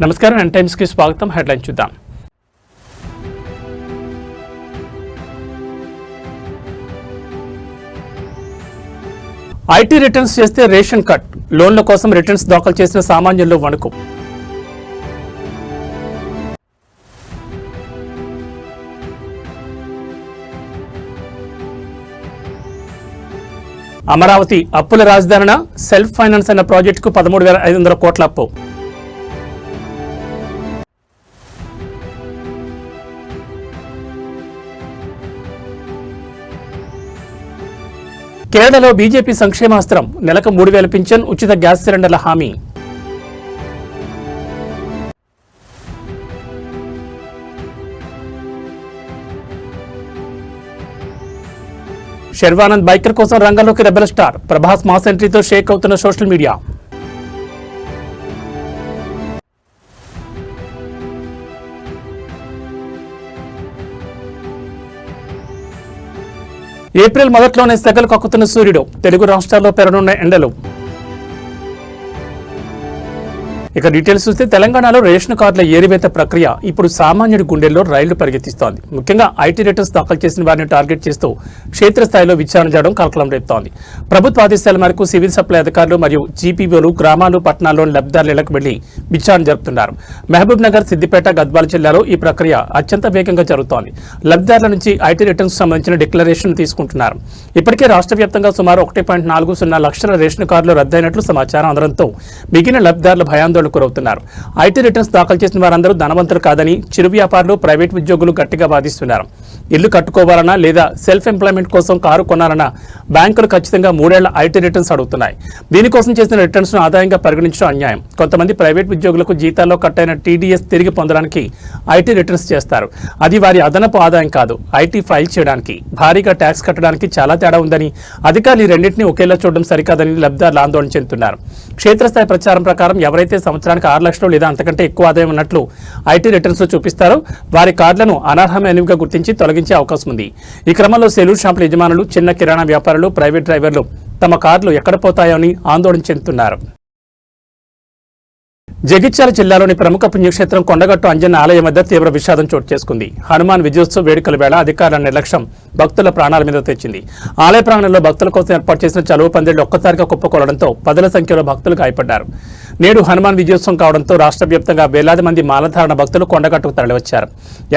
నమస్కారం n times కి స్వాగతం. హెడ్లైన్ చూద్దాం. ఐటీ రిటర్న్స్ చేస్తే రేషన్ కట్, లోన్ల కోసం రిటర్న్స్ దాఖలు చేసిన సామాన్యుల్లో వణుకు. అమరావతి అప్పుల రాజధానిన సెల్ఫ్ ఫైనాన్స్ అన్న ప్రాజెక్టుకు 13,500 కోట్ల అప్పు. కేరళలో బీజేపీ సంక్షేమాస్త్రం, నెలకు 3,000 పింఛన్, ఉచిత గ్యాస్ సిలిండర్ల హామీ. శర్వానంద్ బైకర్ కోసం రంగంలోకి రెబెల్ స్టార్, ప్రభాస్ మాస్ ఎంట్రీతో షేక్ అవుతున్న సోషల్ మీడియా. ఏప్రిల్ మొదట్లోనే సెగలు కక్కుతున్న సూర్యుడు, తెలుగు రాష్ట్రాల్లో పెరగనున్న ఎండలు. ఇక డీటెయిల్స్ చూస్తే తెలంగాణలో రేషన్ కార్డుల ఏరివేత ప్రక్రియ ఇప్పుడు సామాన్యుడి గుండెల్లో రైళ్లు పరిగెత్తిస్తోంది. ముఖ్యంగా ఐటీ రిటర్న్స్ దాఖలు చేసిన వారిని టార్గెట్ చేస్తూ క్షేత్రస్థాయిలో విచారణ చేయడం కలకలం రేపుతోంది. ప్రభుత్వ ఆదేశాల మేరకు సివిల్ సప్లై అధికారులు మరియు జీపీఓలు గ్రామాలు, పట్టణాల్లోని లబ్ధిదారుల ఇళ్లకు వెళ్లి విచారణ జరుపుతున్నారు. మహబూబ్ నగర్, సిద్దిపేట, గద్వాల జిల్లాలో ఈ ప్రక్రియ అత్యంత వేగంగా జరుగుతోంది. లబ్ధిదారుల నుంచి ఐటీ రిటర్న్స్ సంబంధించిన డిక్లరేషన్ తీసుకుంటున్నారు. ఇప్పటికే రాష్ట్ర వ్యాప్తంగా సుమారు 1.40 లక్షల రేషన్ కార్డులు రద్దయినట్లు సమాచారం అందడంతో మిగిలిన లబ్ధిదారుల భయాందోళన గురవుతున్నారు. ఐటీ రిటర్న్స్ దాఖలు చేసిన వారందరూ ధనవంతులు కాదని చిరు వ్యాపారులు, ప్రైవేట్ ఉద్యోగులు గట్టిగా వాదిస్తున్నారు. ఇల్లు కట్టుకోవాలన్నా లేదా సెల్ఫ్ ఎంప్లాయ్మెంట్ కోసం కారు కొనాలన్నా బ్యాంకులు ఖచ్చితంగా 3 ఏళ్ల ఐటీ రిటర్న్స్ అడుగుతున్నాయి. దీనికోసం చేసిన రిటర్న్స్ ను ఆదాయంగా పరిగణించడం అన్యాయం. కొంతమంది ప్రైవేట్ ఉద్యోగులకు జీతాల్లో కట్టైన టీడీఎస్ తిరిగి పొందడానికి ఐటీ రిటర్న్స్ చేస్తారు. అది వారి అదనపు ఆదాయం కాదు. ఐటీ ఫైల్ చేయడానికి, భారీగా ట్యాక్స్ కట్టడానికి చాలా తేడా ఉందని, అధికారులు ఈ రెండింటినీ ఒకేలా చూడడం సరికాదని లబ్ధిదారులు ఆందోళన చెందుతున్నారు. క్షేత్రస్థాయి ప్రచారం ప్రకారం ఎవరైతే సంవత్సరానికి 6 లక్షలు లేదా అంతకంటే ఎక్కువ ఆదాయం ఉన్నట్లు ఐటీ రిటర్న్స్ లో చూపిస్తారో వారి కార్డులను అనర్హమైనవిగా గుర్తించి తొలగించే అవకాశం ఉంది. ఈ క్రమంలో సెలూన్ షాపుల యజమానులు, చిన్న కిరాణా వ్యాపారులు, ప్రైవేట్ డ్రైవర్లు తమ కార్డులు ఎక్కడ పోతాయో అని ఆందోళన చెందుతున్నారు. జగిత్యాల జిల్లాలోని ప్రముఖ పుణ్యక్షేత్రం కొండగట్టు అంజన్న ఆలయం వద్ద తీవ్ర విషాదం చోటు చేసుకుంది. హనుమాన్ విజయోత్సవ వేడుకల వేళ అధికారుల నిర్లక్ష్యం భక్తుల ప్రాణాల మీద తెచ్చింది. ఆలయ ప్రాంగణంలో భక్తుల కోసం ఏర్పాటు చేసిన చలువ పందిళ్లు ఒక్కసారిగా కుప్పకూలడంతో 10ల సంఖ్యలో భక్తులు గాయపడ్డారు. నేడు హనుమాన్ విజయోత్సవం కావడంతో రాష్ట్ర వ్యాప్తంగా వేలాది మంది మాలధారణ భక్తులు కొండగట్టుకు తరలివచ్చారు.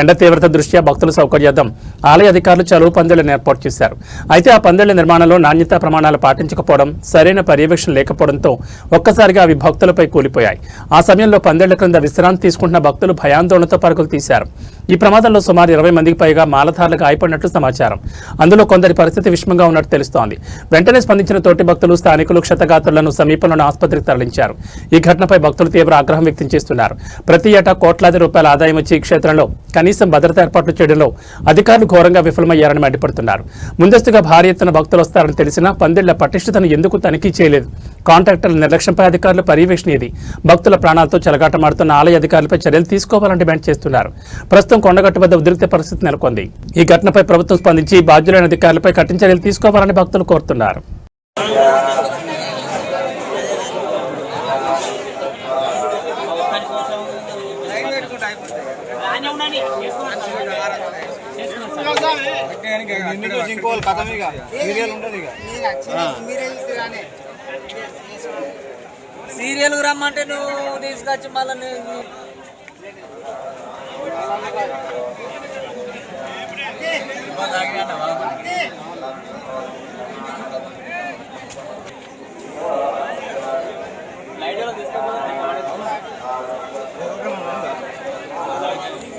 ఎండ తీవ్రత దృష్ట్యా భక్తుల సౌకర్యార్థం ఆలయ అధికారులు చలువ పందిళ్లను ఏర్పాటు చేశారు. అయితే ఆ పందిళ్ల నిర్మాణంలో నాణ్యతా ప్రమాణాలు పాటించకపోవడం, సరైన పర్యవేక్షణ లేకపోవడంతో ఒక్కసారిగా అవి భక్తులపై కూలిపోయాయి. ఆ సమయంలో పందిళ్ల క్రింద విశ్రాంతి తీసుకుంటున్న భక్తులు భయాందోళనతో పరుగులు తీశారు. ఈ ప్రమాదంలో సుమారు 20 మందికి పైగా మాలధారులకు గాయపడినట్లు సమాచారం. అందులో కొందరి పరిస్థితి విషమంగా ఉన్నట్టు తెలుస్తోంది. వెంటనే స్పందించిన తోటి భక్తులు, స్థానికులు క్షతగాత్రులను సమీపంలోని ఆసుపత్రికి తరలించారు. ఈ ఘటనపై భక్తులు తీవ్ర ఆగ్రహం వ్యక్తం చేస్తున్నారు. ప్రతి ఏటా కోట్లాది రూపాయల ఆదాయం వచ్చి ఈ క్షేత్రంలో కనీసం భద్రతా ఏర్పాట్లు చేయడంలో అధికారులు ఘోరంగా విఫలమయ్యారని మండిపడుతున్నారు. ముందస్తుగా భారీ ఎత్తున భక్తులు వస్తారని తెలిసినా పందిళ్ల పటిష్టతను ఎందుకు తనిఖీ చేయలేదు? కాంట్రాక్టర్ల నిర్లక్ష్యంపై అధికారులు పర్యవేక్షణ ఏది? భక్తుల ప్రాణాలతో చెలగాటమాడుతున్న ఆలయ అధికారులపై చర్యలు తీసుకోవాలని డిమాండ్ చేస్తున్నారు. ప్రస్తుతం కొండగట్టు వద్ద ఉద్రిక్త పరిస్థితి నెలకొంది. ఈ ఘటనపై ప్రభుత్వం స్పందించి బాధ్యులైన అధికారులపై కఠిన చర్యలు తీసుకోవాలని భక్తులు కోరుతున్నారు. సీరియల్ రమ్మంటే నువ్వు తీసుకొచ్చి మళ్ళీ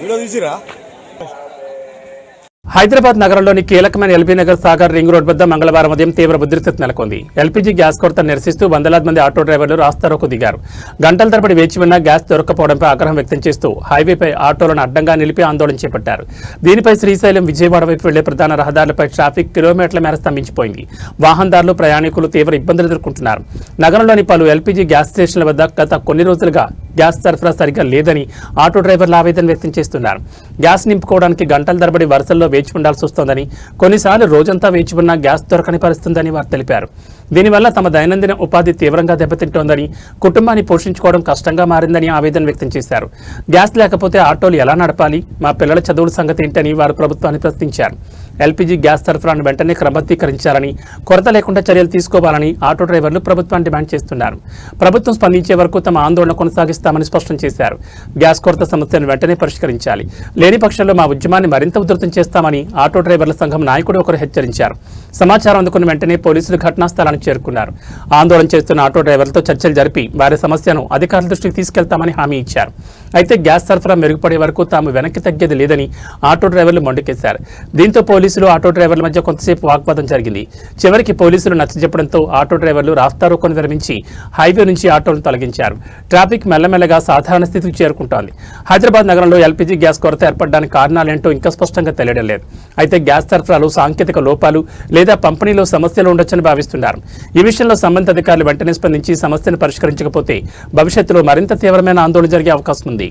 వీడియో తీసిరా. హైదరాబాద్ నగరంలోని కీలకమైన LB Nagar, Sagar ring road వద్ద మంగళవారం ఉదయం తీవ్ర ఉద్రిక్తత నెలకొంది. ఎల్పీజీ గ్యాస్ కొరత నిరసిస్తూ వందలాది మంది ఆటో డ్రైవర్లు రాస్తారోకు దిగారు. గంటల తరబడి వేచి ఉన్న గ్యాస్ దొరకపోవడంపై ఆగ్రహం వ్యక్తం చేస్తూ హైవేపై ఆటోలను అడ్డంగా నిలిపి ఆందోళన చేపట్టారు. దీనిపై శ్రీశైలం, విజయవాడ వైపు వెళ్లే ప్రధాన రహదారులపై ట్రాఫిక్ కిలోమీటర్ల మేర స్తంభించిపోయింది. వాహనదారులు, ప్రయాణికులు తీవ్ర ఇబ్బందులు ఎదుర్కొంటున్నారు. నగరంలోని పలు ఎల్పీజీ గ్యాస్ స్టేషన్ల వద్ద గత కొన్ని రోజులుగా గ్యాస్ సరఫరా సరిగ్గా లేదని ఆటో డ్రైవర్లు ఆవేదన వ్యక్తం చేస్తున్నారు. గ్యాస్ నింపుకోవడానికి గంటల తరబడి వరుసల్లో వేచి ఉండాల్సి వస్తోందని, కొన్నిసార్లు రోజంతా వేచి ఉన్నా గ్యాస్ దొరకని పరిస్థితుందని వారు తెలిపారు. దీనివల్ల తమ దైనందిన ఉపాధి తీవ్రంగా దెబ్బతింటోందని, కుటుంబాన్ని పోషించుకోవడం కష్టంగా మారిందని ఆవేదన వ్యక్తం చేశారు. గ్యాస్ లేకపోతే ఆటోలు ఎలా నడపాలి, మా పిల్లల చదువుల సంగతి ఏంటని వారు ప్రభుత్వాన్ని ప్రశ్నించారు. ఎల్పీజీ గ్యాస్ సరఫరాను వెంటనే క్రమబద్ధీకరించాలని, కొరత లేకుండా చర్యలు తీసుకోవాలని ఆటో డ్రైవర్లు ప్రభుత్వాన్ని డిమాండ్ చేస్తున్నారు. ప్రభుత్వం స్పందించే వరకు తమ ఆందోళన కొనసాగిస్తామని స్పష్టం చేశారు. గ్యాస్ కొరత సమస్యను వెంటనే పరిష్కరించాలి, లేని పక్షంలో మా ఉద్యమాన్ని మరింత ఉధృతం చేస్తామని ఆటో డ్రైవర్ల సంఘం నాయకుడు ఒకరు హెచ్చరించారు. సమాచారం అందుకున్న వెంటనే పోలీసులు ఘటనా స్థలానికి చేరుకున్నారు. ఆందోళన చేస్తున్న ఆటో డ్రైవర్లతో చర్చలు జరిపి వారి సమస్యను అధికారుల దృష్టికి తీసుకెళ్తామని హామీ ఇచ్చారు. అయితే గ్యాస్ సరఫరా మెరుగుపడే వరకు తాము వెనక్కి తగ్గేది లేదని ఆటో డ్రైవర్లు మొండికేశారు. దీంతో పోలీసులు ఆటో డ్రైవర్ల మధ్య కొంతసేపు వాగ్వాదం జరిగింది. చివరికి పోలీసులు నచ్చజెప్పడంతో ఆటో డ్రైవర్లు రాస్తారోకోను విరమించి హైవే నుంచి ఆటోలను తొలగించారు. ట్రాఫిక్ మెల్లమెల్లగా సాధారణ స్థితికి చేరుకుంటోంది. హైదరాబాద్ నగరంలో ఎల్పీజీ గ్యాస్ కొరత ఏర్పడడానికి కారణాలేంటో ఇంకా స్పష్టంగా తెలియడం లేదు. అయితే గ్యాస్ సరఫరాలో సాంకేతిక లోపాలు లేదా పంపిణీలో సమస్యలు ఉండొచ్చని భావిస్తున్నారు. ఈ విషయంలో సంబంధిత అధికారులు వెంటనే స్పందించి సమస్యను పరిష్కరించకపోతే భవిష్యత్తులో మరింత తీవ్రమైన ఆందోళన జరిగే అవకాశం ఉంది.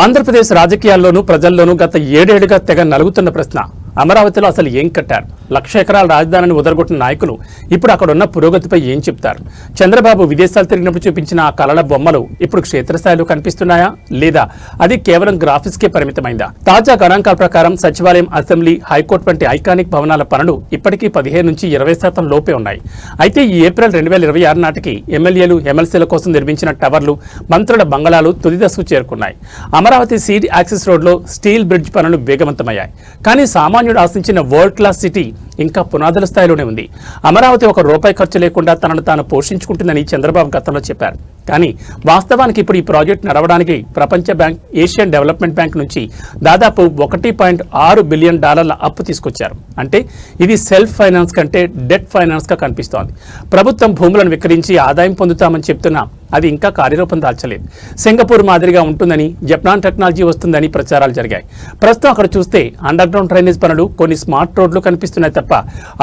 ఆంధ్రప్రదేశ్ రాజకీయాల్లోనూ ప్రజల్లోనూ గత 7 ఏళ్లుగా తెగ నలుగుతున్న ప్రశ్న, అమరావతిలో అసలు ఏం కట్టారు? 1,00,000 ఎకరాల రాజధానిని ఉదరగొట్టిన నాయకులు ఇప్పుడు అక్కడున్న పురోగతిపై ఏం చెప్తారు? చంద్రబాబు విదేశాలు తిరిగినప్పుడు చూపించిన ఆ కలల బొమ్మలు ఇప్పుడు క్షేత్రస్థాయిలో కనిపిస్తున్నాయా, లేదా అది కేవలం గ్రాఫిక్స్కే పరిమితమైందా? తాజా గణాంకాల ప్రకారం సచివాలయం, అసెంబ్లీ, హైకోర్టు వంటి ఐకానిక్ భవనాల పనులు ఇప్పటికీ 15 నుంచి 20% లోపే ఉన్నాయి. అయితే ఈ ఏప్రిల్ 2026 నాటికి ఎమ్మెల్యేలు, ఎమ్మెల్సీల కోసం నిర్మించిన టవర్లు, మంత్రుల బంగళాలు తుది దశకు చేరుకున్నాయి. అమరావతి సీడ్ యాక్సిస్ రోడ్లో స్టీల్ బ్రిడ్జ్ పనులు వేగవంతమయ్యాయి. కానీ సామాన్యుడు ఆశించిన వరల్డ్ క్లాస్ సిటీ ఇంకా పునాదుల స్థాయిలోనే ఉంది. అమరావతి ₹1 ఖర్చు లేకుండా తనను తాను పోషించుకుంటుందని చంద్రబాబు గతంలో చెప్పారు. కానీ వాస్తవానికి ఇప్పుడు ఈ ప్రాజెక్టు నడవడానికి ప్రపంచ బ్యాంక్, ఏషియన్ డెవలప్మెంట్ బ్యాంక్ నుంచి దాదాపు $1.6 బిలియన్ అప్పు తీసుకొచ్చారు. అంటే ఇది సెల్ఫ్ ఫైనాన్స్ కంటే డెట్ ఫైనాన్స్ గా కనిపిస్తోంది. ప్రభుత్వం భూములను విక్రయించి ఆదాయం పొందుతామని చెప్తున్నా అది ఇంకా కార్యరూపం దాల్చలేదు. సింగపూర్ మాదిరిగా ఉంటుందని, జపాన్ టెక్నాలజీ వస్తుందని ప్రచారాలు జరిగాయి. ప్రస్తుతం అక్కడ చూస్తే అండర్ గ్రౌండ్ డ్రైనేజ్ పనులు, కొన్ని స్మార్ట్ రోడ్లు కనిపిస్తున్నాయి తప్ప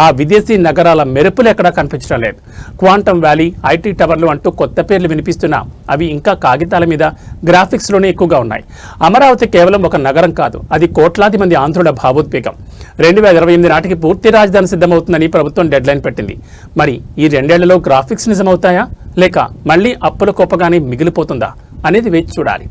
ఆ విదేశీ నగరాల మెరుపులు ఎక్కడా కనిపించడం లేదు. క్వాంటమ్ వ్యాలీ, ఐటీ టవర్లు అంటూ కొత్త పేర్లు వినిపిస్తున్నా అవి ఇంకా కాగితాల మీద, గ్రాఫిక్స్ లోనే ఎక్కువగా ఉన్నాయి. అమరావతి కేవలం ఒక నగరం కాదు, అది కోట్లాది మంది ఆంధ్రుల భావోద్వేగం. 2028 నాటికి పూర్తి రాజధాని సిద్ధమవుతుందని ప్రభుత్వం డెడ్లైన్ పెట్టింది. మరి ఈ 2 ఏళ్లలో గ్రాఫిక్స్ నిజమవుతాయా, లేక మళ్లీ అప్పుల కోపగానే మిగిలిపోతుందా అనేది వేచి చూడాలి.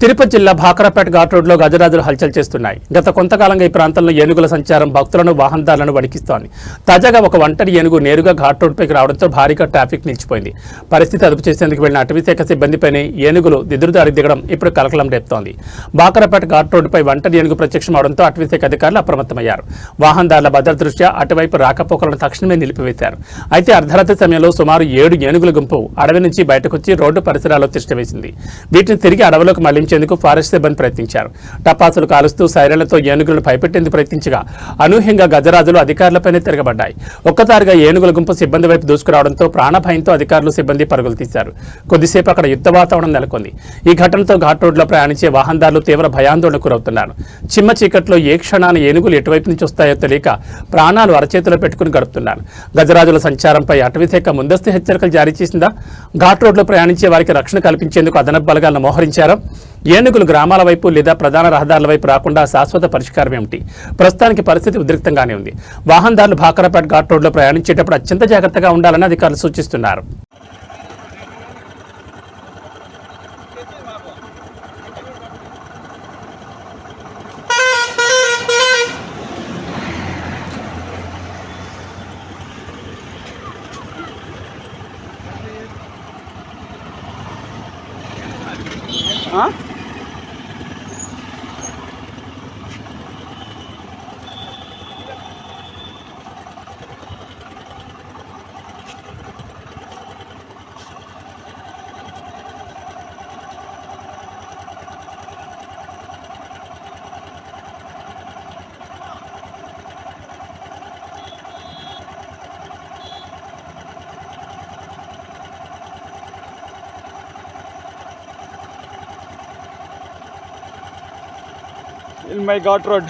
తిరుపతి జిల్లా భాకరాపేట ఘాట్ రోడ్లో గజరాజులు హల్చల్ చేస్తున్నాయి. గత కొంతకాలంగా ఈ ప్రాంతంలో ఏనుగుల సంచారం భక్తులను, వాహనదారులను వణికిస్తోంది. తాజాగా ఒక ఒంటరి ఏనుగు నేరుగా ఘాట్ రోడ్డుపైకి రావడంతో భారీగా ట్రాఫిక్ నిలిచిపోయింది. పరిస్థితి అదుపు చేసేందుకు వెళ్లిన అటవీశాఖ సిబ్బందిపైనే ఏనుగులు దిద్దురుదారి దిగడం ఇప్పుడు కలకలం రేపుతోంది. భాకరాపేట ఘాట్ రోడ్డుపై ఒంటరి ఏనుగు ప్రత్యక్షమవడంతో అటవీశాఖ అధికారులు అప్రమత్తమయ్యారు. వాహనదారుల భద్రత దృష్ట్యా అటువైపు రాకపోకలను తక్షణమే నిలిపివేశారు. అయితే అర్ధరాత్రి సమయంలో సుమారు 7 ఏనుగుల గుంపు అడవి నుంచి బయటకొచ్చి రోడ్డు పరిసరాల్లో తిష్టవేసింది. వీటిని తిరిగి అడవిలోకి తరలించేందుకు ఫారెస్ట్ సిబ్బంది ప్రయత్నించారు. టపాసులు కాలుస్తూ సైరన్లతో ఏనుగులను భయపెట్టేందుకు ప్రయత్నించగా అనూహ్యంగా గజరాజులు అధికారులపైనే తిరగబడ్డాయి. ఒక్కసారిగా ఏనుగుల గుంపు సిబ్బంది వైపు దూసుకురావడంతో ప్రాణభయంతో అధికారులు సిబ్బంది పరుగులు తీశారు. కొద్దిసేపు అక్కడ యుద్ధ వాతావరణం నెలకొంది. ఈ ఘటనతో ఘాట్ రోడ్లో ప్రయాణించే వాహనదారులు తీవ్ర భయాందోళనకు గురవుతున్నారు. చిమ్మ చీకట్లో ఏ క్షణాన ఏనుగులు ఎటువైపు నుంచి వస్తాయో తెలియక ప్రాణాలు అరచేతిలో పెట్టుకుని గడుపుతున్నారు. గజరాజుల సంచారంపై అటవీశాఖ ముందస్తు హెచ్చరికలు జారీ చేసిందా? ఘాట్ రోడ్లో ప్రయాణించే వారికి రక్షణ కల్పించేందుకు అదనపు బలగాలను మోహరించారా? ఏనుగులు గ్రామాల వైపు లేదా ప్రధాన రహదారుల వైపు రాకుండా శాశ్వత పరిష్కారం ఏమిటి? ప్రస్తుతానికి పరిస్థితి ఉద్రిక్తంగానే ఉంది. వాహనదారులు భాకరాపేట ఘాట్ రోడ్లో ప్రయాణించేటప్పుడు అత్యంత జాగ్రత్తగా ఉండాలని అధికారులు సూచిస్తున్నారు. In my Ghat road.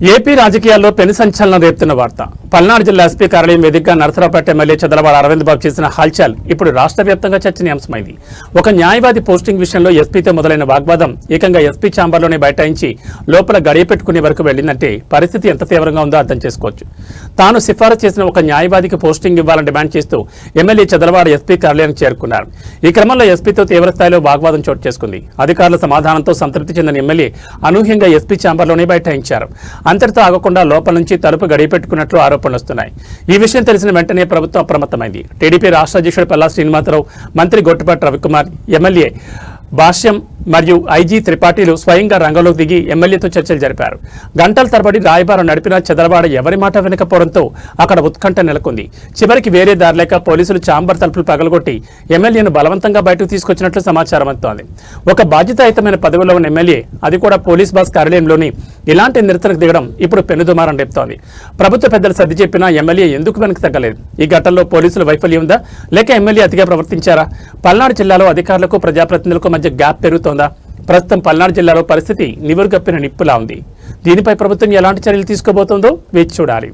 AP రాజకీయాల్లో పెను సంచలనం రేపుతున్న వార్త. పల్నాడు జిల్లా ఎస్పీ కార్యాలయం వేదికగా నరసరావుపేట ఎమ్మెల్యే చదలవాడ అరవింద్ బాబు చేసిన హల్చల్ ఇప్పుడు రాష్ట్ర వ్యాప్తంగా చర్చనీయాంశమైంది. ఒక న్యాయవాది పోస్టింగ్ విషయంలో ఎస్పీతో మొదలైన వాగ్వాదం ఏకంగా ఎస్పీ ఛాంబర్లోనే బైఠాయించి లోపల గడియ పెట్టుకునే వరకు వెళ్లిందంటే పరిస్థితి ఎంత తీవ్రంగా ఉందో అర్థం చేసుకోవచ్చు. తాను సిఫారసు చేసిన ఒక న్యాయవాదికి పోస్టింగ్ ఇవ్వాలని డిమాండ్ చేస్తూ ఎమ్మెల్యే చదలవాడ ఎస్పీ కార్యాలయానికి చేరుకున్నారు. ఈ క్రమంలో ఎస్పీతో తీవ్రస్థాయిలో వాగ్వాదం చోటు చేసుకుంది. అధికారుల సమాధానంతో సంతృప్తి చెందిన ఎమ్మెల్యే అనూహ్యంగా ఎస్పీ ఛాంబర్లోనే బైఠాయించారు. అంతటితో ఆగకుండా లోపల నుంచి తలుపు గడిపెట్టుకున్నట్లు ఆరోపణలు వస్తున్నాయి. ఈ విషయం తెలిసిన వెంటనే ప్రభుత్వం అప్రమత్తమైంది. టీడీపీ రాష్ట్ర అధ్యక్షుడు పల్లా శ్రీనివాసరావు, మంత్రి గొట్టిపాటి రవికుమార్, ఎమ్మెల్యే భాష్యం మరియు ఐజీ త్రిపాఠీలు స్వయంగా రంగంలోకి దిగి ఎమ్మెల్యేతో చర్చలు జరిపారు. గంటల తరబడి రాయబారం నడిపిన చదలవాడ ఎవరి మాట వినకపోవడంతో అక్కడ ఉత్కంఠ నెలకొంది. చివరికి వేరే దారి లేక పోలీసులు ఛాంబర్ తలుపులు పగలగొట్టి ఎమ్మెల్యేను బలవంతంగా బయటకు తీసుకొచ్చినట్లు సమాచారం అందుతోంది. ఒక బాధ్యతాయుతమైన పదవిలో ఉన్న ఎమ్మెల్యే, అది కూడా పోలీస్ బాస్ కార్యాలయంలోని ఇలాంటి నిరసనకు దిగడం ఇప్పుడు పెనుదుమారం రేపుతోంది. ప్రభుత్వ పెద్దలు సర్ది చెప్పినా ఎమ్మెల్యే ఎందుకు వెనక్కి తగ్గలేదు? ఈ ఘటనలో పోలీసుల వైఫల్యం ఉందా, లేక ఎమ్మెల్యే అతిగా ప్రవర్తించారా? పల్నాడు జిల్లాలో అధికారులకు ప్రజాప్రతినిధులకు మధ్య గ్యాప్ పెరుగుతోందా? ప్రస్తుతం పల్నాడు జిల్లాలో పరిస్థితి నివురుగప్పిన నిప్పులా ఉంది. దీనిపై ప్రభుత్వం ఎలాంటి చర్యలు తీసుకోబోతోందో వేచి చూడాలి.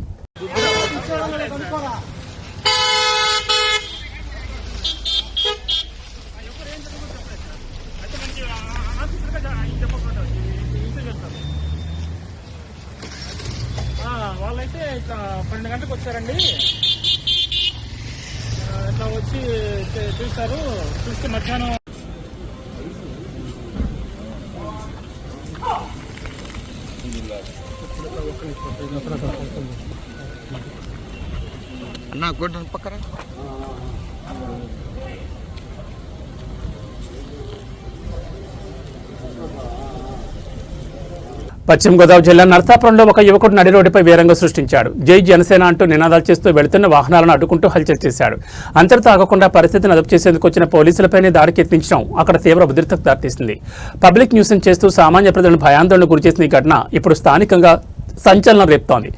వాళ్ళైతే ఇట్లా 12 గంటలకు వచ్చారండి. ఇట్లా వచ్చి చూస్తారు. చూస్తే మధ్యాహ్నం అన్నా కొట్టు పక్కన పశ్చిమ గోదావరి జిల్లా నరసాపురంలో ఒక యువకుడు నడి రోడ్డుపై వీరంగం సృష్టించాడు. జై జనసేన అంటూ నినాదాలు చేస్తూ వెళుతున్న వాహనాలను అడ్డుకుంటూ హల్చల్ చేశాడు. అంతటితో ఆగకుండా పరిస్థితిని అదుపు చేసేందుకు వచ్చిన పోలీసులపైనే దాడికి యత్నించడం అక్కడ తీవ్ర ఉద్రిక్తతకు దారితీసింది. పబ్లిక్ న్యూసెన్స్ చేస్తూ సామాన్య ప్రజలను భయాందోళనకు గురిచేసిన ఈ ఘటన ఇప్పుడు స్థానికంగా సంచలనం రేపుతోంది.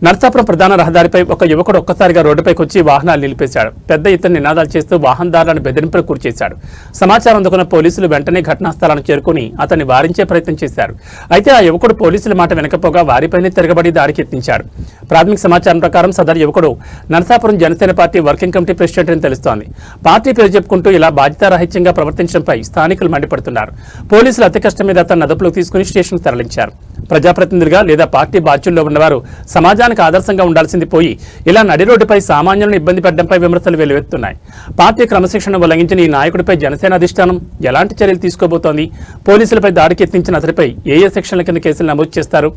నరసాపురం ప్రధాన రహదారిపై ఒక యువకుడు ఒక్కసారిగా రోడ్డుపైకి వచ్చి వాహనాలు నిలిపేశాడు. పెద్ద ఎత్తున నినాదాలు చేస్తూ వాహనదారులను బెదిరింపులకు గురి చేశాడు. సమాచారం అందుకున్న పోలీసులు వెంటనే ఘటనా స్థలానికి చేరుకుని అతన్ని వారించే ప్రయత్నం చేశారు. అయితే ఆ యువకుడు పోలీసుల మాట వెనకపోగా వారిపైనే తిరగబడి దాడికి యత్నించాడు. ప్రాథమిక సమాచారం ప్రకారం సదరు యువకుడు Narasapuram Janasena party working committee president అని తెలుస్తోంది. పార్టీ పేరు చెప్పుకుంటూ ఇలా బాధ్యతారాహిత్యంగా ప్రవర్తించడంపై స్థానికులు మండిపడుతున్నారు. పోలీసులు అతి కష్టం మీద అతన్ని అదుపులోకి తీసుకుని స్టేషన్కు తరలించారు. ప్రజాప్రతినిధులుగా లేదా పార్టీ బాధ్యుల్లో ఉన్నవారు సమాజానికి ఆదర్శంగా ఉండాల్సింది పోయి ఇలా నడి రోడ్డుపై సామాన్యులను ఇబ్బంది పెట్టడంపై విమర్శలు వెల్లువెత్తున్నాయి. పార్టీ క్రమశిక్షణ ఉల్లంఘించిన ఈ నాయకుడిపై జనసేన అధిష్టానం ఎలాంటి చర్యలు తీసుకోబోతోంది? పోలీసులపై దాడికి యత్నించిన అతడిపై ఏ సెక్షన్ల కింద కేసులు నమోదు చేస్తారు?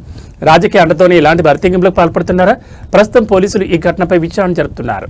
రాజకీయ అండతోనే ఇలాంటి భర్తీగింపులకు పాల్పడుతున్నారా? ప్రస్తుతం పోలీసులు ఈ ఘటనపై విచారణ జరుపుతున్నారు.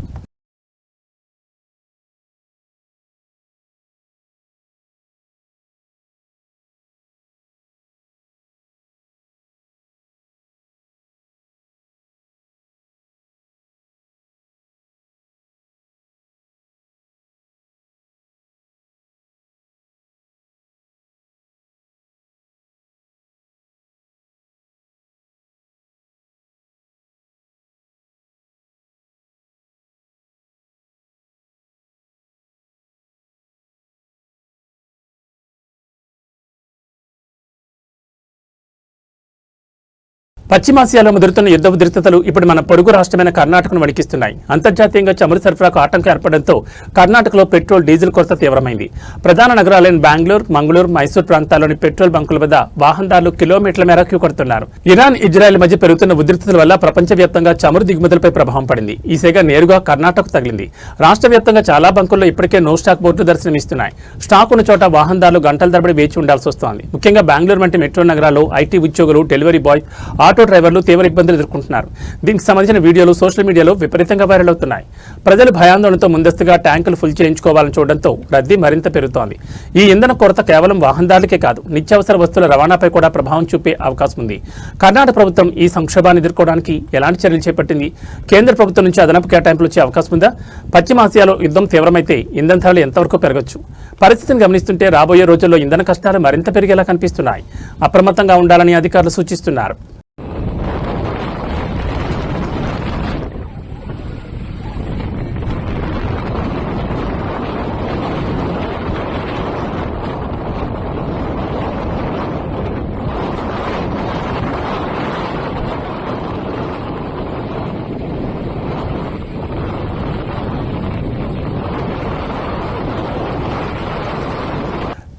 పశ్చిమాసియాలో ముదురుతున్న యుద్ధ ఉద్రిక్తతలు ఇప్పుడు మన పొరుగు రాష్ట్రమైన కర్ణాటకను వణికిస్తున్నాయి. అంతర్జాతీయంగా చమురు సరఫరాకు ఆటంకం ఏర్పడడంతో కర్ణాటకలో పెట్రోల్, డీజిల్ కొరత తీవ్రమైంది. ప్రధాన నగరాలైన బెంగళూరు, మంగళూరు, మైసూర్ ప్రాంతాల్లోని పెట్రోల్ బంకుల వద్ద వాహనదారులు కిలోమీటర్ల మేర క్యూ కడుతున్నారు. ఇరాన్, ఇజ్రాయెల్ మధ్య పెరుగుతున్న ఉద్రిక్తతల వల్ల ప్రపంచవ్యాప్తంగా చమురు దిగుమతులపై ప్రభావం పడింది. ఈ సేగ నేరుగా కర్ణాటకకు తగిలింది. రాష్ట్ర వ్యాప్తంగా చాలా బంకుల్లో ఇప్పటికే నో స్టాక్ బోర్డులు దర్శనమిస్తున్నాయి. స్టాక్ ఉన్న చోట వాహనదారులు గంటల తరబడి వేచి ఉండాల్సి వస్తోంది. ముఖ్యంగా బెంగళూరు వంటి మెట్రో నగరాల్లో ఐటీ ఉద్యోగులు, డెలివరీ బాయ్, ఆటో డ్రైవర్లు తీవ్ర ఇబ్బందులు ఎదుర్కొంటున్నారు. దీనికి సంబంధించిన వీడియోలు సోషల్ మీడియాలో విపరీతంగా వైరల్ అవుతున్నాయి. ప్రజలు భయాందోళనతో ముందస్తుగా ట్యాంకులు ఫుల్ చేయించుకోవాలని చూడడంతో రద్దీ మరింత పెరుగుతోంది. ఈ ఇంధన కొరత కేవలం వాహనదారులకే కాదు, నిత్యావసర వస్తువుల రవాణాపై కూడా ప్రభావం చూపే అవకాశం ఉంది. కర్ణాటక ప్రభుత్వం ఈ సంక్షోభాన్ని ఎదుర్కోవడానికి ఎలాంటి చర్యలు చేపట్టింది? కేంద్ర ప్రభుత్వం నుంచి అదనపు కేటాయింపులు వచ్చే అవకాశం ఉందా? పశ్చిమాసియాలో యుద్ధం తీవ్రమైతే ఇంధన ధరలు ఎంతవరకు పెరగొచ్చు? పరిస్థితిని గమనిస్తుంటే రాబోయే రోజుల్లో ఇంధన కష్టాలు మరింత పెరిగేలా కనిపిస్తున్నాయి. అప్రమత్తంగా ఉండాలని అధికారులు సూచిస్తున్నారు.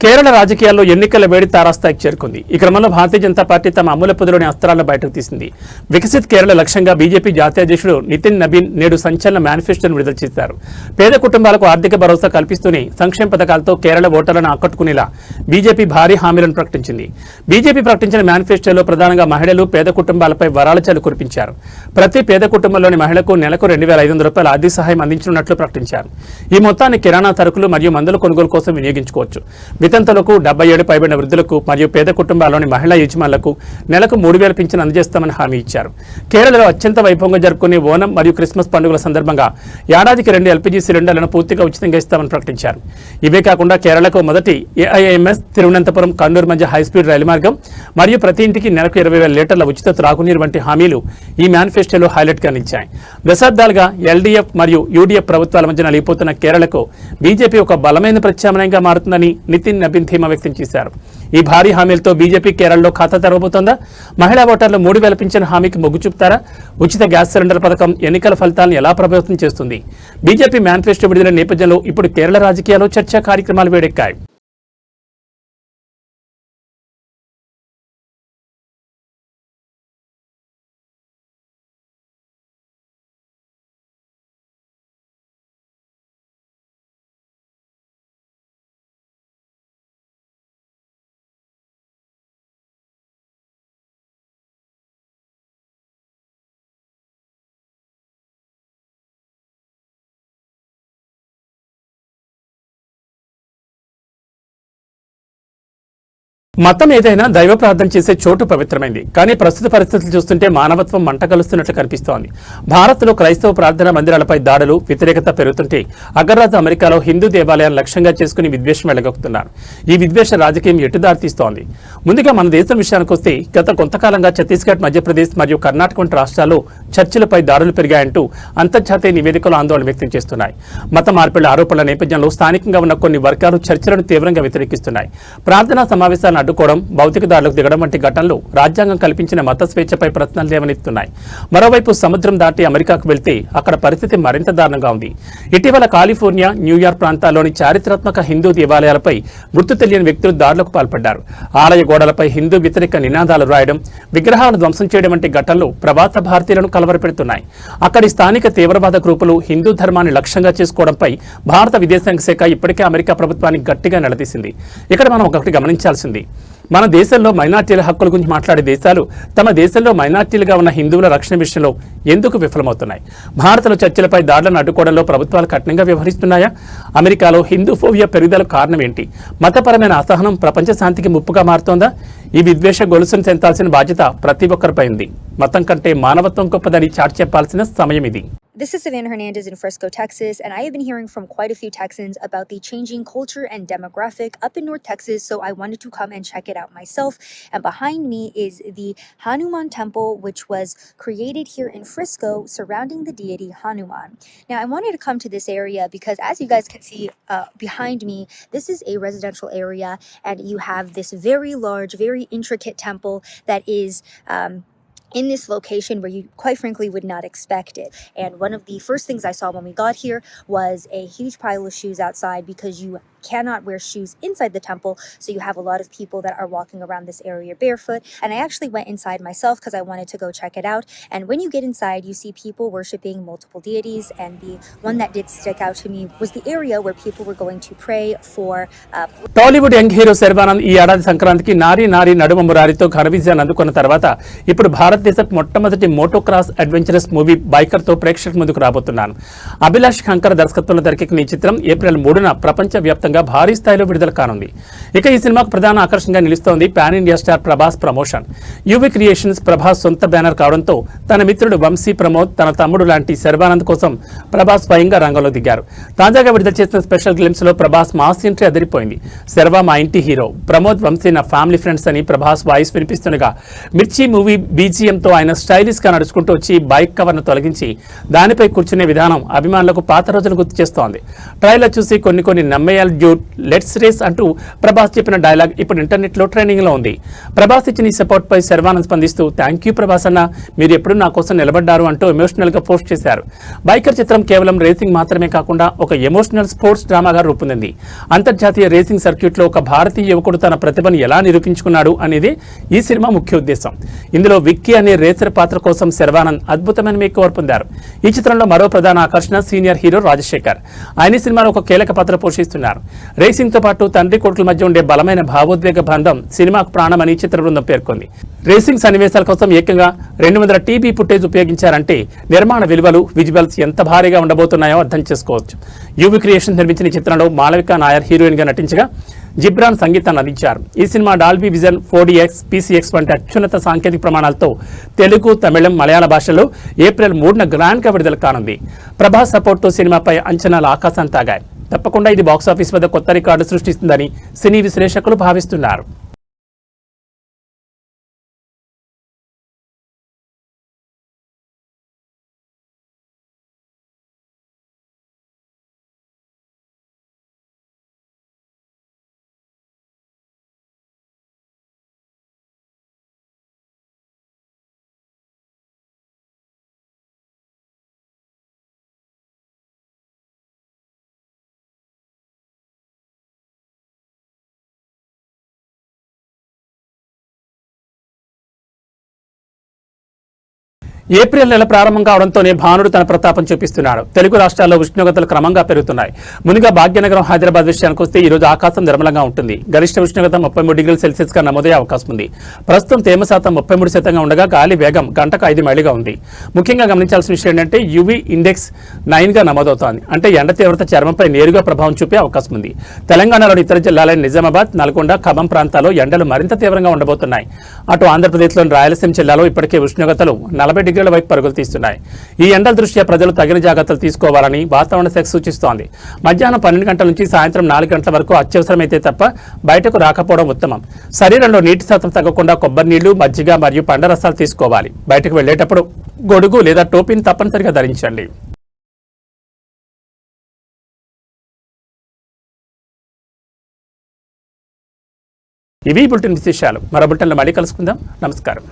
కేరళ రాజకీయాల్లో ఎన్నికల వేడి తారాస్థాయికి చేరుకుంది. ఈ క్రమంలో భారతీయ జనతా పార్టీ తమ అమూల పొదిలోని అస్త్రాలను బయటకు తీసింది. వికసిత్ కేరళ లక్ష్యంగా బీజేపీ జాతీయ అధ్యక్షుడు నితిన్ నబీన్ నేడు సంచలన మేనిఫెస్టోను విడుదల చేశారు. పేద కుటుంబాలకు ఆర్థిక భరోసా కల్పిస్తూనే సంక్షేమ పథకాలతో కేరళ ఓటర్లను ఆకట్టుకునేలా బీజేపీ భారీ హామీలను ప్రకటించింది. బీజేపీ ప్రకటించిన మేనిఫెస్టోలో ప్రధానంగా మహిళలు, పేద కుటుంబాలపై వరాల చాలు కురిపించారు. ప్రతి పేద కుటుంబంలోని మహిళకు నెలకు 2,500 రూపాయల ఆర్థిక సహాయం అందించనున్నట్లు ప్రకటించారు. ఈ మొత్తాన్ని కిరాణా సరుకులు మరియు మందుల కొనుగోలు కోసం వినియోగించుకోవచ్చు. వితంతులకు, 77 పైబడిన వృద్ధులకు మరియు పేద కుటుంబాల్లోని మహిళా యజమానులకు నెలకు 3,000 పింఛను అందజేస్తామని హామీ ఇచ్చారు. కేరళలో అత్యంత వైభవంగా జరుపుకునే ఓనం మరియు క్రిస్మస్ పండుగల సందర్భంగా ఏడాదికి 2 ఎల్పీజీ సిలిండర్లను పూర్తిగా ఉచితంగా ఇస్తామని ప్రకటించారు. ఇవే కాకుండా కేరళకు మొదటి ఏఐఎంఎస్ తిరువనంతపురం కన్నూరు మధ్య హైస్పీడ్ రైలు మార్గం మరియు ప్రతి ఇంటికి నెలకు 20,000 లీటర్ల ఉచిత త్రాగునీరు వంటి హామీలు ఈ మేనిఫెస్టోలో హైలైట్గా నిలిచాయి. దశాబ్దాలుగా ఎల్డీఎఫ్ మరియు యూడీఎఫ్ ప్రభుత్వాల మధ్య నలిగిపోతున్న కేరళకు బీజేపీ ఒక బలమైన ప్రత్యామ్నాయంగా మారుతుందని నితిన్ నబీన్ ధీమా వ్యక్తం చేశారు. ఈ భారీ హామీలతో బీజేపీ కేరళలో ఖాతా తెరవబోతోందా? మహిళా ఓటర్లు 3,000 పింఛను హామీకి మొగ్గు చూపుతారా? ఉచిత గ్యాస్ సిలిండర్ పథకం ఎన్నికల ఫలితాలను ఎలా ప్రభావితం చేస్తుంది? బీజేపీ మేనిఫెస్టో విడుదల నేపథ్యంలో ఇప్పుడు కేరళ రాజకీయాల్లో చర్చా కార్యక్రమాలు వేడెక్కాయి. మతం ఏదైనా దైవ ప్రార్థన చేసే చోటు పవిత్రమైంది. కానీ ప్రస్తుత పరిస్థితులు చూస్తుంటే మానవత్వం మంటకలుస్తున్నట్లు కనిపిస్తోంది. భారత్లో క్రైస్తవ ప్రార్థనా మందిరాలపై దాడులు, వ్యతిరేకత పెరుగుతుంటే అగ్రరాజ్య అమెరికాలో హిందూ దేవాలయాలను లక్ష్యంగా చేసుకుని విద్వేషం వెళ్లగొక్కుతున్నారు. ఈ విద్వేష రాజకీయం ఎటు దారితీస్తోంది? ముందుగా మన దేశం విషయానికి వస్తే గత కొంతకాలంగా ఛత్తీస్గఢ్, మధ్యప్రదేశ్ మరియు కర్ణాటక వంటి రాష్ట్రాల్లో చర్చిలపై దాడులు పెరిగాయంటూ అంతర్జాతీయ నివేదికలు ఆందోళన వ్యక్తం చేస్తున్నాయి. మత మార్పిళ్ల ఆరోపణల నేపథ్యంలో స్థానికంగా ఉన్న కొన్ని వర్గాలు చర్చిలను తీవ్రంగా వ్యతిరేకిస్తున్నాయి. ప్రార్థనా సమావేశాలను అడ్డుకోవడం, భౌతిక దాడులకు దిగడం వంటి ఘటనలు రాజ్యాంగం కల్పించిన మత స్వేచ్ఛపై ప్రశ్నలు లేవనెత్తున్నాయి. మరోవైపు సముద్రం దాటి అమెరికాకు వెళ్తే అక్కడ పరిస్థితి మరింత దారుణంగా ఉంది. ఇటీవల కాలిఫోర్నియా, న్యూయార్క్ ప్రాంతాల్లోని చారిత్రాత్మక హిందూ దేవాలయాలపై గుర్తు తెలియని వ్యక్తులు దాడులకు పాల్పడ్డారు. ఆలయ గోడలపై హిందూ వ్యతిరేక నినాదాలు రాయడం, విగ్రహాలను ధ్వంసం చేయడం వంటి ఘటనలు ప్రవాస భారతీయులను కలవరపెడుతున్నాయి. అక్కడి స్థానిక తీవ్రవాద గ్రూపులు హిందూ ధర్మాన్ని లక్ష్యంగా చేసుకోవడంపై భారత విదేశాంగ శాఖ ఇప్పటికే అమెరికా ప్రభుత్వాన్ని గట్టిగా నిలదీసింది. ఇక్కడ మనం ఒకటి గమనించాల్సింది, మన దేశంలో మైనార్టీల హక్కుల గురించి మాట్లాడే దేశాలు తమ దేశంలో మైనార్టీలుగా ఉన్న హిందువుల రక్షణ విషయంలో ఎందుకు విఫలమవుతున్నాయి? భారత్లో చర్చలపై దాడులను అడ్డుకోవడంలో ప్రభుత్వాలు కఠినంగా వ్యవహరిస్తున్నాయా? అమెరికాలో హిందూ ఫోబియా పెరుగుదలకు కారణం ఏంటి? మతపరమైన అసహనం ప్రపంచ శాంతికి ముప్పుగా మారుతోందా? ఈ విద్వేష గొలుసును తెంచాల్సిన బాధ్యత ప్రతి ఒక్కరిపై ఉంది. మతం కంటే మానవత్వం గొప్పదని చాటి చెప్పాల్సిన సమయం ఇది. This is Savannah Hernandez in Frisco, Texas, and I have been hearing from quite a few Texans about the changing culture and demographic up in North Texas, so I wanted to come and check it out myself. And behind me is the Hanuman Temple, which was created here in Frisco surrounding the deity Hanuman. Now, I wanted to come to this area because, as you guys can see behind me, this is a residential area, and you have this very large, very intricate temple that is in this location where you quite frankly would not expect it. And one of the first things I saw when we got here was a huge pile of shoes outside because you cannot wear shoes inside the temple, so you have a lot of people that are walking around this area barefoot. And I actually went inside myself because I wanted to go check it out. And when you get inside, you see people worshiping multiple deities, and the one that did stick out to me was the area where people were going to pray for Tollywood young hero Sharwanand ఈ ఏడాది సంక్రాంతికి నారీ నారీ నడుమ మురారితో ఘన విజయాన్ని అందుకున్న తర్వాత ఇప్పుడు భారతదేశ మొట్టమొదటి మోటోక్రాస్ అడ్వెంచరస్ మూవీ బైకర్ తో ప్రేక్షకుల ముందుకు రాబోతున్నాను. అభిలాష్ ఖంకర్ దర్శకత్వంలో తెరకెక్కిన ఈ చిత్రం ఏప్రిల్ 3న ప్రపంచ వ్యాప్తంగా భారీ స్థాయిలో విడుదల కానుంది. ఇక ఈ సినిమాకు ప్రధాన ఆకర్షణగా నిలుస్తోంది pan India star Prabhas promotion. UV creations Prabhas సొంత బ్యానర్ కావడంతో తన మిత్రుడు వంశీ ప్రమోద్, తన తమ్ముడు లాంటి శర్వానంద్ కోసం ప్రభాస్ స్వయంగా రంగంలో దిగారు. తాజాగా విడుదల చేసిన స్పెషల్ గ్లిమ్స్ లో ప్రభాస్ మాస్ ఎంట్రీ అదిరిపోయింది. శర్వా మా ఇంటి హీరో, ప్రమోద్ వంశీ నా ఫ్యామిలీ ఫ్రెండ్స్ అని ప్రభాస్ వాయిస్ వినిపిస్తుండగా మిర్చి మూవీ బీజిఎంతో ఆయన స్టైలిష్ గా నడుచుకుంటూ వచ్చి బైక్ కవర్ ను తొలగించి దానిపై కూర్చునే విధానం అభిమానులకు పాత రోజులు గుర్తు చేస్తోంది. ట్రైలర్ చూసి కొన్ని నమ్మేయాలి డ్యూట్, లెట్స్ రేస్ అంటూ ప్రభాస్ చెప్పిన డైలాగ్ ఇప్పుడు ఇంటర్నెట్ లో ట్రెండింగ్ లో ఉంది. ప్రభాస్ ఇచ్చిన ఈ సపోర్ట్ పై శర్వానంద్ స్పందిస్తూ థ్యాంక్ యూ ప్రభాస్ అన్న, మీరు ఎప్పుడు నా కోసం నిలబడ్డారు అంటూ ఎమోషనల్ గా పోస్ట్ చేశారు. బైకర్ చిత్రం కేవలం రేసింగ్ మాత్రమే కాకుండా ఒక ఎమోషనల్ స్పోర్ట్స్ డ్రామాగా రూపొందింది. అంతర్జాతీయ రేసింగ్ సర్క్యూట్ లో ఒక భారతీయ యువకుడు తన ప్రతిభను ఎలా నిరూపించుకున్నాడు అనేది ఈ సినిమా ముఖ్య ఉద్దేశం. ఇందులో విక్కీ అనే రేసర్ పాత్ర కోసం శర్వానంద్ అద్భుతమైన మేకోవర్ పొందారు. ఈ చిత్రంలో మరో ప్రధాన ఆకర్షణ సీనియర్ హీరో రాజశేఖర్. ఆయన సినిమాలో ఒక కీలక పాత్ర పోషిస్తున్నారు. రేసింగ్ తో పాటు తండ్రి కొడుకుల మధ్య ఉండే బలమైన భావోద్వేగ బంధం సినిమాకు ప్రాణమని చిత్ర బృందం పేర్కొంది. రేసింగ్ సన్నివేశాల కోసం ఏకంగా 200 TB ఫుటేజ్ ఉపయోగించారంటే నిర్మాణ విలువలు, విజువల్స్ ఎంత భారీగా ఉండబోతున్నాయో అర్థం చేసుకోవచ్చు. యువి క్రియేషన్ నిర్మించిన ఈ చిత్రంలో మాళవిక నాయర్ హీరోయిన్ గా నటించగా జిబ్రాన్ సంగీతాన్ని అందించారు. ఈ cinema Dolby vision, 4DX, PCX వంటి అత్యున్నత సాంకేతిక ప్రమాణాలతో తెలుగు, తమిళం, మలయాళ భాషలో ఏప్రిల్ 3న గ్రాండ్ గా విడుదల కానుంది. ప్రభాస్ సపోర్ట్ తో సినిమాపై అంచనాలు ఆకాశాన్ని తాగాయి. తప్పకుండా ఇది బాక్సాఫీస్ వద్ద కొత్త రికార్డు సృష్టిస్తుందని సినీ విశ్లేషకులు భావిస్తున్నారు. ఏప్రిల్ నెల ప్రారంభం కావడంతోనే భానుడు తన ప్రతాపం చూపిస్తున్నాడు. తెలుగు రాష్ట్రాల్లో ఉష్ణోగ్రతలు క్రమంగా పెరుగుతున్నాయి. ముందుగా భాగ్యనగరం, హైదరాబాద్ విషయానికి వస్తే ఈ రోజు ఆకాశం నిర్మలంగా ఉంటుంది. గరిష్ట ఉష్ణోగ్రత 33 డిగ్రీల సెల్సియస్ గా నమోదయ్యే అవకాశం ఉంది. ప్రస్తుతం తేమ శాతం 33% ఉండగా గాలి వేగం గంటకు 5 మైళ్ళుగా ఉంది. ముఖ్యంగా గమనించాల్సిన విషయం ఏంటంటే యువి ఇండెక్స్ 9 గా నమోదవుతోంది. అంటే ఎండ తీవ్రత చర్మంపై నేరుగా ప్రభావం చూపే అవకాశం ఉంది. తెలంగాణలోని ఇతర జిల్లాలైన నిజామాబాద్, నల్గొండ, ఖమ్మం ప్రాంతాల్లో ఎండలు మరింత తీవ్రంగా ఉండబోతున్నాయి. అటు ఆంధ్రప్రదేశ్లోని రాయలసీమ జిల్లాలో ఇప్పటికే ఉష్ణోగ్రతలు 40 డిగ్రీల వైపు పరుగులు తీస్తున్నాయి. ఈ ఎండల దృష్ట్యా ప్రజలు తగిన జాగ్రత్తలు తీసుకోవాలని వాతావరణ శాఖ సూచిస్తోంది. మధ్యాహ్నం 12 గంటల నుంచి సాయంత్రం 4 గంటల వరకు అత్యవసరమైతే తప్ప బయటకు రాకపోవడం ఉత్తమం. శరీరంలో నీటి శాతం తగ్గకుండా కొబ్బరి నీళ్లు, మజ్జిగ మరియు పండ్ల రసాలు తీసుకోవాలి. బయటకు వెళ్లేటప్పుడు గొడుగు లేదా టోపీని తప్పనిసరిగా ధరించండి. ఇవి బులెటిన్ విశేషాలు. మరో బులెటిన్లో మళ్ళీ కలుసుకుందాం. నమస్కారం.